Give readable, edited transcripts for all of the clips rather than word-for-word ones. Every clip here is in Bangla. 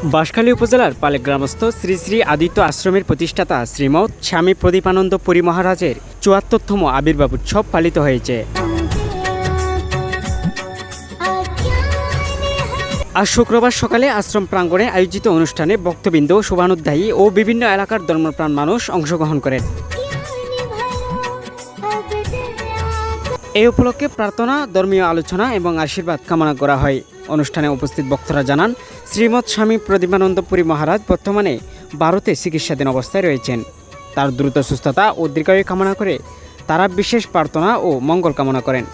বাঁশখালী উপজেলার পালেক গ্রামস্থ শ্রী শ্রী আদিত্য আশ্রমের প্রতিষ্ঠাতা শ্রীমৎ স্বামী প্রদীপানন্দ পুরী মহারাজের ৭৪তম আবির্ভাব উৎসব পালিত হয়েছে। আজ শুক্রবার সকালে আশ্রম প্রাঙ্গণে আয়োজিত অনুষ্ঠানে বক্তবৃন্দ, শুভানুধ্যায়ী ও বিভিন্ন এলাকার ধর্মপ্রাণ মানুষ অংশগ্রহণ করেন। এই উপলক্ষে প্রার্থনা, ধর্মীয় আলোচনা এবং আশীর্বাদ কামনা করা হয়। অনুষ্ঠানে উপস্থিত বক্তারা জানান, শ্রীমৎ স্বামী প্রদীপানন্দ পুরী মহারাজ বর্তমানে ভারতে চিকিৎসাধীন অবস্থায় রয়েছেন। তার দ্রুত সুস্থতা ও দীর্ঘায়ু কামনা করে তারা বিশেষ প্রার্থনা ও মঙ্গল কামনা করেন।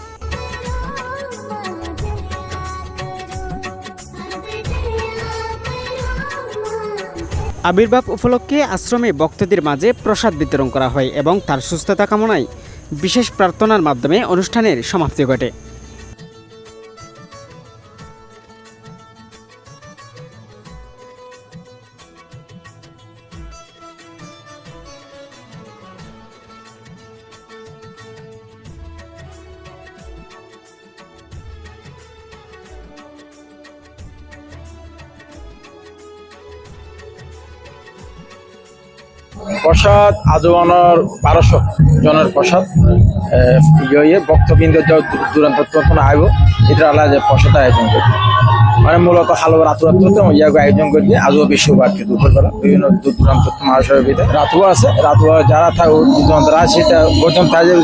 আবির্ভাব উপলক্ষে আশ্রমে ভক্তদের মাঝে প্রসাদ বিতরণ করা হয় এবং তার সুস্থতা কামনায় বিশেষ প্রার্থনার মাধ্যমে অনুষ্ঠানের সমাপ্তি ঘটে। প্রসাদ আজওয়ানোর 1200 জনের প্রসাদ ভক্তবৃন্দ দূরান্ত আইব এটা আল্লাহ যে প্রসাদ আয়োজন করি মানে মূলত হালুয়া রাতুরাত্রতে ইয়াগো আয়োজন করি। আজও বিশ্ববাদকে দুপুরবেলা বিভিন্ন দূর দূরান্ত মহাশয়ের ভিতরে রাতুয়া আছে, রাতুয়া যারা থাকে দূরান্তরা সেটা গৌতম তাজের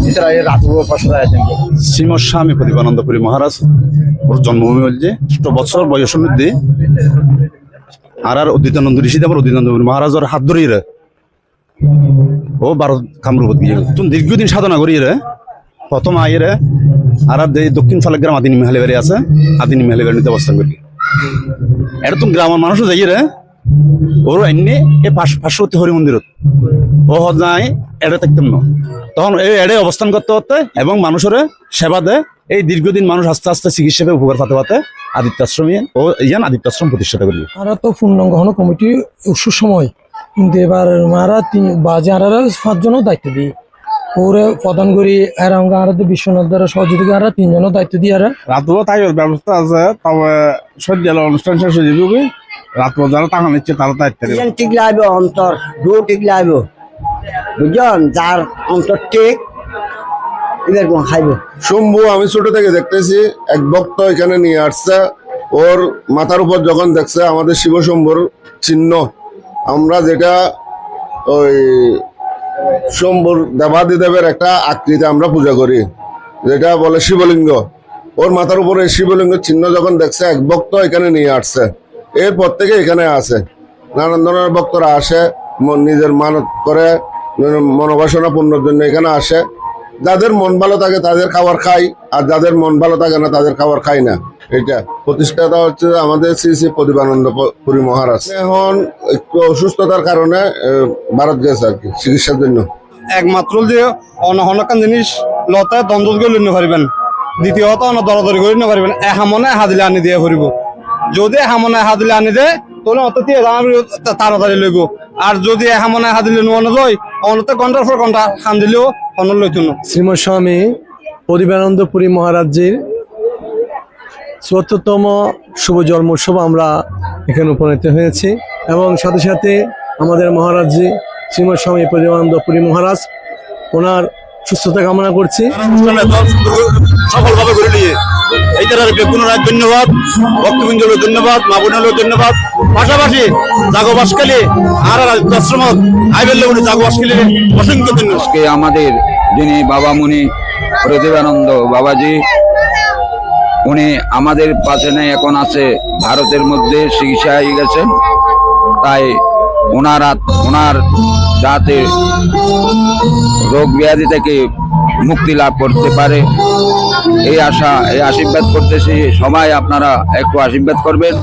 এছাড়া এই রাতুয়া প্রসাদ আয়োজন করি। শ্রীমৎ স্বামী প্রদীপানন্দ পুরী মহারাজ ওর জন্মভূমি হচ্ছে 100 বছর বয়সের মধ্যে আর উদিতানন্দ ঋষি আমার উদিতানন্দ মহারাজের হাত ধরিয়ে ও ভারত কামরূপত গিয়ে তুমি দীর্ঘদিন সাধনা করিয়ে প্রথম আইয়ে আর দক্ষিণ ফালেগ্রাম আদিনী মেহালিবাড়ি আছে, আদিনী মেহালিবাড়িতে অবস্থান করি। এটা তুমি গ্রামের মানুষও যাইয়ে ওর এনে এ পার্শ্ববর্তী হরি মন্দিরত ও যায় এড়ে থাকতাম না, তখন এই এড়ে অবস্থান করতে করতে এবং মানুষের সেবা দেয়। এই দীর্ঘদিন মানুষ আস্তে আস্তে চিকিৎসা উপকার পাতে পাতে আদিত্যাশ্রমে ও ইয়ান আদিত্যাশ্রম প্রতিষ্ঠা করি। আমরা তো পূর্ণাঙ্গ হন কমিটি উৎসব সময় কিন্তু এবার মারা 5 জনও দায়িত্ব দিই ওরে প্রদান করি। আর আমরা বিশ্বনাথ দ্বারা সহযোগিতা আর 3 জনও দায়িত্ব দিই। আর রাতুয়া তাইয়ের ব্যবস্থা আছে, তবে সজ্জাল অনুষ্ঠান শেষ হয়ে যাবে। রাতুয়া যারা টাকা নিচ্ছে তারা দায়িত্ব ঠিক লাগবে, অন্তর দু ঠিক লাগবে, বুঝলেন? যার অন্তর ঠিক এরকম খাইব। শম্ভু আমি ছোট থেকে দেখতেছি এক ভক্ত এখানে নিয়ে আসছে, ওর মাথার উপর যখন দেখছে আমাদের শিব শম্ভুর চিহ্ন, আমরা যেটা ওই শম্ভুর দেবাদিদেবের একটা আকৃতি আমরা পূজা করি, যেটা বলে শিবলিঙ্গ। ওর মাথার উপরে শিবলিঙ্গ চিহ্ন যখন দেখছে এক ভক্ত এখানে নিয়ে আসছে, এরপর থেকে এখানে আসে নানান ধরনের ভক্তরা আসে, নিজের মানত করে মনোবাসনা পূর্ণের জন্য এখানে আসে। যাদের মন ভালো থাকে তাদের খাবার খাই, আর যাদের মন ভালো থাকে না তাদের খাবার খাই না। এটা প্রতিষ্ঠাতা হচ্ছে আমাদের শ্রী শ্রী প্রদীপানন্দ পুরী মহারাজ। এখন একটু অসুস্থতার কারণে ভারত গেছে আর কি চিকিৎসার জন্য। একমাত্র যে অনহনকান জিনিস লতা দ্বন্দ্ব করে নিতে পারবেন, দ্বিতীয়ত দরাদরি করে নিতে পারবেন। এহামনে হাদিলে আনি দিয়ে ফুরিব, যদি এহামনে হাদিলে আনি দেয় তাহলে অত তাড়াতাড়ি লইব। আর যদি এহামনে হাদিলে নোয়ানো যায় অনতে ঘন্টার পর ঘন্টা খান দিলেও অন্য লইত না। শ্রীমৎ স্বামী প্রদীপানন্দ পুরী মহারাজজির ৭৪তম শুভ জন্ম উৎসব আমরা এখানে উপনীত হয়েছি এবং সাথে সাথে আমাদের মহারাজজি শ্রীমৎ স্বামী প্রদীপানন্দ পুরী মহারাজ ওনার সুস্থতা কামনা করছি। সফলভাবে করে নিয়ে এই তার পুনরায় ধন্যবাদ, ভক্তবৃন্দ ধন্যবাদ, মা বোনেরও ধন্যবাদ। পাশাপাশি জাগো বাঁশখালী আর আশ্রম আইবেল জাগো বাঁশখালীর অসংখ্য ধন্যবাদ। আমাদের যিনি বাবা মুনি প্রদীপানন্দ বাবাজি, উনি আমাদের পাশে নেই, এখন আছে ভারতের মধ্যে চিকিৎসা হয়ে গেছেন। তাই ওনার যাতে রোগ ব্যাধি থেকে মুক্তি লাভ করতে পারে এই আশীর্বাদ করতেছি। সবাই আপনারা একটু আশীর্বাদ করবেন।